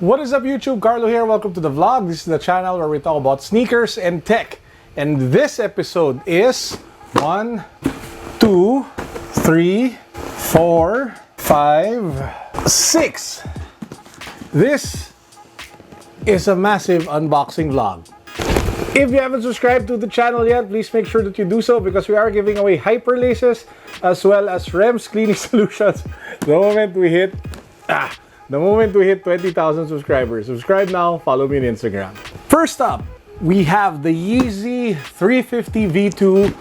What is up YouTube? Carlo here. Welcome to the vlog. This is the channel where we talk about sneakers and tech. And this episode is 1, 2, 3, 4, 5, 6. This is a massive unboxing vlog. If you haven't subscribed to the channel yet, please make sure that you do so because we are giving away hyper laces as well as REMS cleaning solutions the moment we hit 20,000 subscribers. Subscribe now, follow me on Instagram. First up, we have the Yeezy 350 V2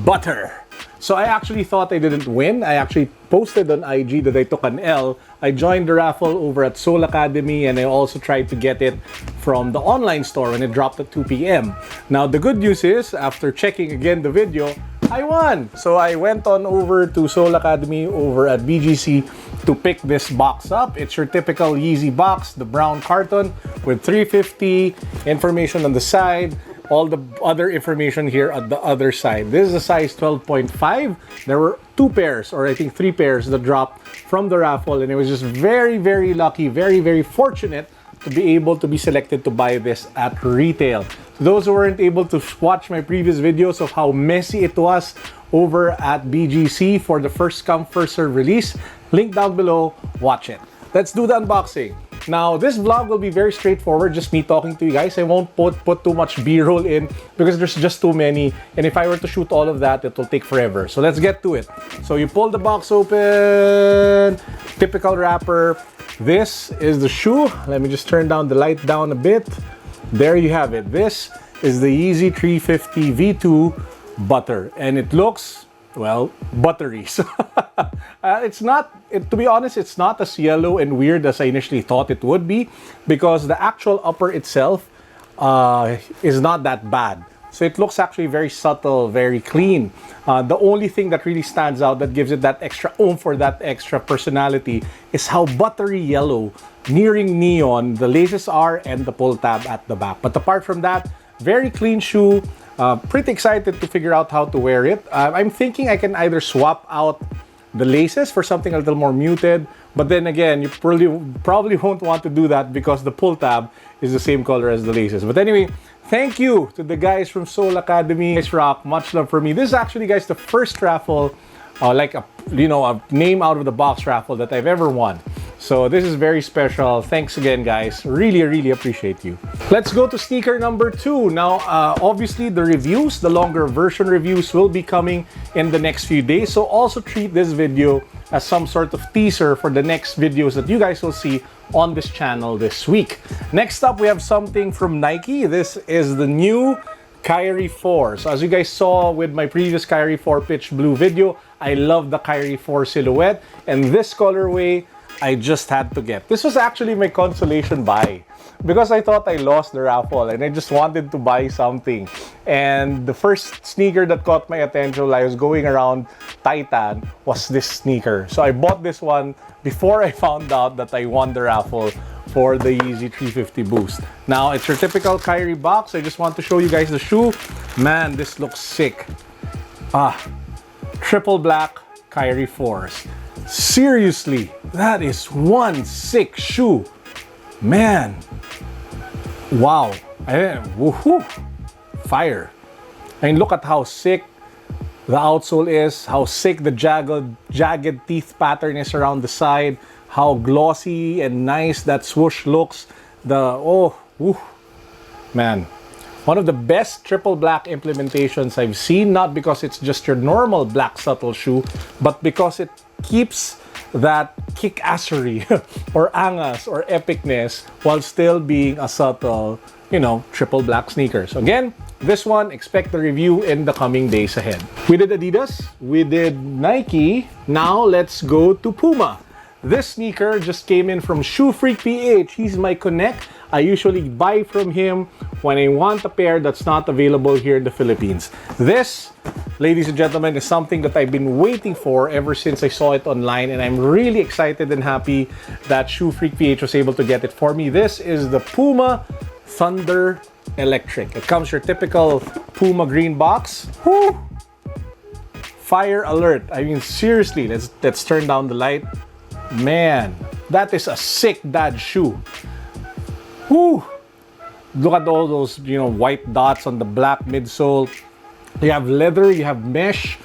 Butter. So I actually thought I didn't win. I actually posted on IG that I took an L. I joined the raffle over at Soul Academy and I also tried to get it from the online store when it dropped at 2 p.m. Now the good news is, after checking again the video, I won! So I went on over to Soul Academy over at BGC to pick this box up. It's your typical Yeezy box, the brown carton with 350, information on the side, all the other information here at the other side. This is a size 12.5. There were 2 pairs, or I think 3 pairs that dropped from the raffle, and it was just very, very lucky, very, very fortunate to be able to be selected to buy this at retail. So those who weren't able to watch my previous videos of how messy it was over at BGC for the first come first serve release, link down below, watch it. Let's do the unboxing. Now this vlog will be very straightforward, just me talking to you guys. I won't put too much b-roll in because there's just too many, and if I were to shoot all of that, it will take forever. So let's get to it. So you pull the box open, typical wrapper. This is the shoe. Let me just turn down the light down a bit. There you have it. This is the Yeezy 350 V2 Butter, and it looks, well, buttery. So it's not, to be honest, it's not as yellow and weird as I initially thought it would be, because the actual upper itself is not that bad. So it looks actually very subtle, very clean. The only thing that really stands out, that gives it that extra oomph or that extra personality, is how buttery yellow, nearing neon, the laces are and the pull tab at the back. But apart from that, very clean shoe. Pretty excited to figure out how to wear it. I'm thinking I can either swap out the laces for something a little more muted, but then again, you probably won't want to do that because the pull tab is the same color as the laces. But anyway, thank you to the guys from Soul Academy. Guys rock, much love for me. This is actually, guys, the first raffle, like a name out of the box raffle that I've ever won. So this is very special. Thanks again, guys. Really, really appreciate you. Let's go to sneaker number 2. Now, obviously, the reviews, the longer version reviews, will be coming in the next few days. So also treat this video as some sort of teaser for the next videos that you guys will see on this channel this week. Next up, we have something from Nike. This is the new Kyrie 4. So as you guys saw with my previous Kyrie 4 pitch blue video, I love the Kyrie 4 silhouette, and this colorway I just had to get. This was actually my consolation buy because I thought I lost the raffle and I just wanted to buy something. And the first sneaker that caught my attention while I was going around Titan was this sneaker. So I bought this one before I found out that I won the raffle for the Yeezy 350 Boost. Now, it's your typical Kyrie box. I just want to show you guys the shoe. Man, this looks sick. Triple black Kyrie 4s. Seriously, that is one sick shoe. Man. Wow. Woohoo. Fire. I mean, look at how sick the outsole is, how sick the jagged teeth pattern is around the side, how glossy and nice that swoosh looks. Man. One of the best triple black implementations I've seen, not because it's just your normal black subtle shoe, but because it keeps that kick-assery or angas or epicness while still being a subtle, triple black sneaker. So again, this one, expect the review in the coming days ahead. We did Adidas, we did Nike, now let's go to Puma. This sneaker just came in from Shoe Freak PH. He's my connect. I usually buy from him when I want a pair that's not available here in the Philippines. This, ladies and gentlemen, is something that I've been waiting for ever since I saw it online, and I'm really excited and happy that Shoe Freak PH was able to get it for me. This is the Puma Thunder Electric. It comes your typical Puma green box. Woo! Fire alert. I mean, seriously, let's turn down the light. Man, that is a sick dad shoe. Whew! Look at all those, white dots on the black midsole. You have leather, you have mesh,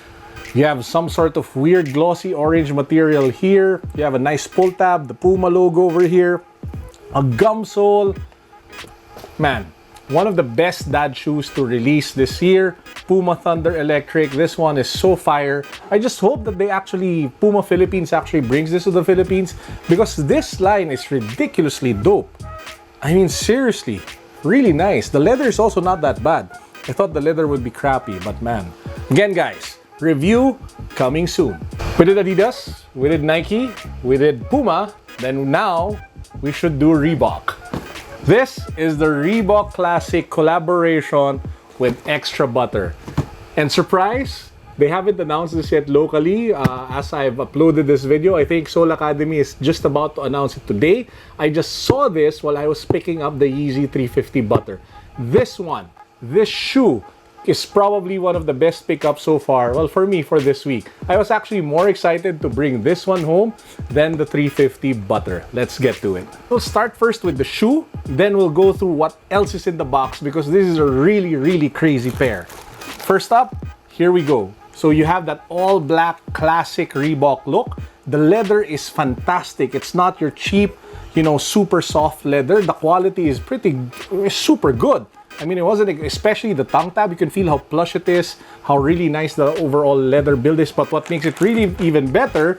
you have some sort of weird glossy orange material here. You have a nice pull tab, the Puma logo over here, a gum sole. Man, one of the best dad shoes to release this year. Puma Thunder Electric. This one is so fire. I just hope that Puma Philippines actually brings this to the Philippines, because this line is ridiculously dope. I mean, seriously, really nice. The leather is also not that bad. I thought the leather would be crappy, but man. Again, guys, review coming soon. We did Adidas, we did Nike, we did Puma, then now we should do Reebok. This is the Reebok Classic collaboration with Extra Butter. And surprise, they haven't announced this yet locally. As I've uploaded this video, I think Soul Academy is just about to announce it today. I just saw this while I was picking up the Yeezy 350 Butter. This shoe is probably one of the best pickups so far. Well, for me, for this week. I was actually more excited to bring this one home than the 350 Butter. Let's get to it. We'll start first with the shoe, then we'll go through what else is in the box, because this is a really, really crazy pair. First up, here we go. So you have that all black classic Reebok look. The leather is fantastic. It's not your cheap, super soft leather. The quality is super good. I mean, it wasn't, especially the tongue tab, you can feel how plush it is, how really nice the overall leather build is. But what makes it really even better,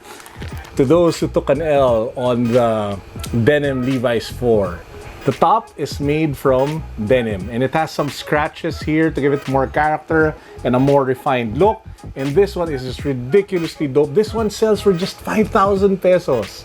to those who took an L on the denim Levi's 4, the top is made from denim, and it has some scratches here to give it more character and a more refined look. And this one is just ridiculously dope. This one sells for just 5,000 pesos.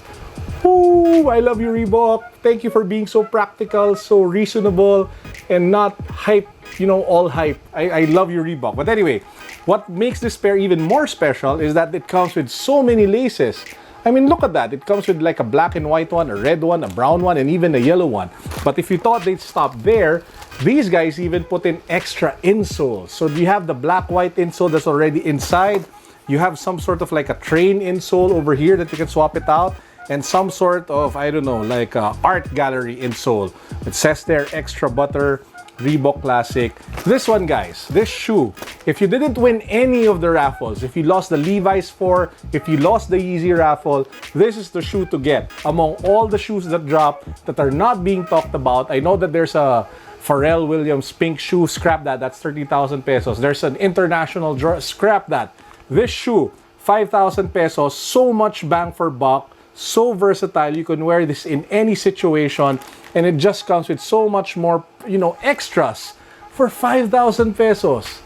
Ooh, I love you, Reebok. Thank you for being so practical, so reasonable, and not hype, all hype. I love you, Reebok. But anyway, what makes this pair even more special is that it comes with so many laces. I mean, look at that. It comes with like a black and white one, a red one, a brown one, and even a yellow one. But if you thought they'd stop there, these guys even put in extra insoles. So you have the black-white insole that's already inside. You have some sort of like a train insole over here that you can swap it out. And some sort of, I don't know, like a art gallery insole. It says there, Extra Butter, Reebok Classic. This one, guys, this shoe, if you didn't win any of the raffles, if you lost the Levi's 4, if you lost the Yeezy raffle, this is the shoe to get. Among all the shoes that drop that are not being talked about, I know that there's a Pharrell Williams pink shoe, scrap that, that's 30,000 pesos. There's an international, scrap that. This shoe, 5,000 pesos, so much bang for buck. So versatile, you can wear this in any situation, and it just comes with so much more, extras for 5,000 pesos.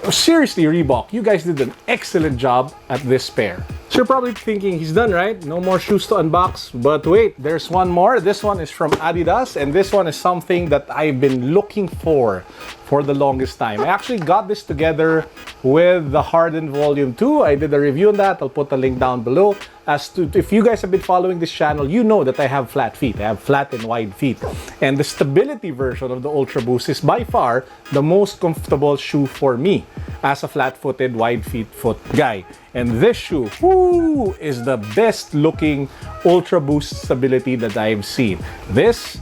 Seriously, Reebok, you guys did an excellent job at this pair. So you're probably thinking, he's done, right? No more shoes to unbox. But wait, there's one more. This one is from Adidas, and this one is something that I've been looking for the longest time. I actually got this together with the Harden Volume 2. I did a review on that. I'll put the link down below. If you guys have been following this channel, you know that I have flat feet. I have flat and wide feet. And the stability version of the UltraBOOST is by far the most comfortable shoe for me as a flat-footed, wide-feet foot guy. And this shoe, whoo, is the best looking UltraBOOST stability that I've seen. This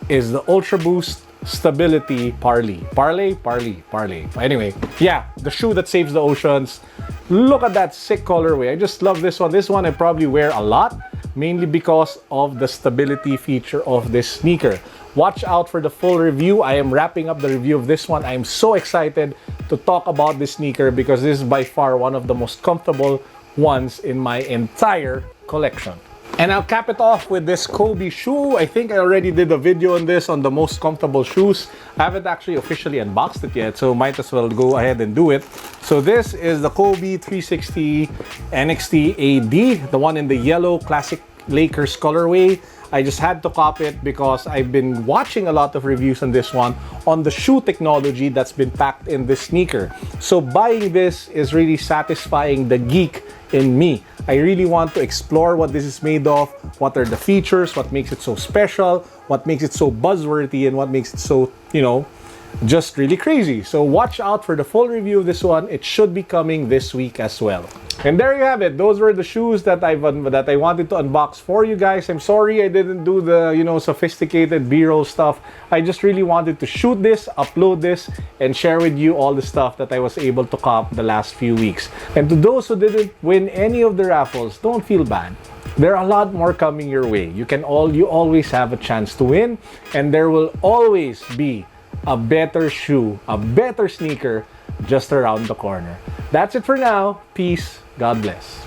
is the UltraBOOST Stability Parley. Parley. Anyway, yeah, the shoe that saves the oceans. Look at that sick colorway. I just love this one. This one I probably wear a lot, mainly because of the stability feature of this sneaker. Watch out for the full review. I am wrapping up the review of this one. I am so excited to talk about this sneaker because this is by far one of the most comfortable ones in my entire collection. And I'll cap it off with this Kobe shoe. I think I already did a video on this, on the most comfortable shoes. I haven't actually officially unboxed it yet, so might as well go ahead and do it. So this is the Kobe 360 NXT AD, the one in the yellow classic Lakers colorway. I just had to cop it because I've been watching a lot of reviews on this one on the shoe technology that's been packed in this sneaker. So buying this is really satisfying the geek in me. I really want to explore what this is made of, what are the features, what makes it so special, what makes it so buzzworthy, and what makes it so, just really crazy. So watch out for the full review of this one. It should be coming this week as well. And there you have it. Those were the shoes that I wanted to unbox for you guys. I'm sorry I didn't do the, you know, sophisticated B-roll stuff. I just really wanted to shoot this, upload this, and share with you all the stuff that I was able to cop the last few weeks. And to those who didn't win any of the raffles, don't feel bad. There are a lot more coming your way. You always have a chance to win, and there will always be a better shoe, a better sneaker just around the corner. That's it for now. Peace. God bless.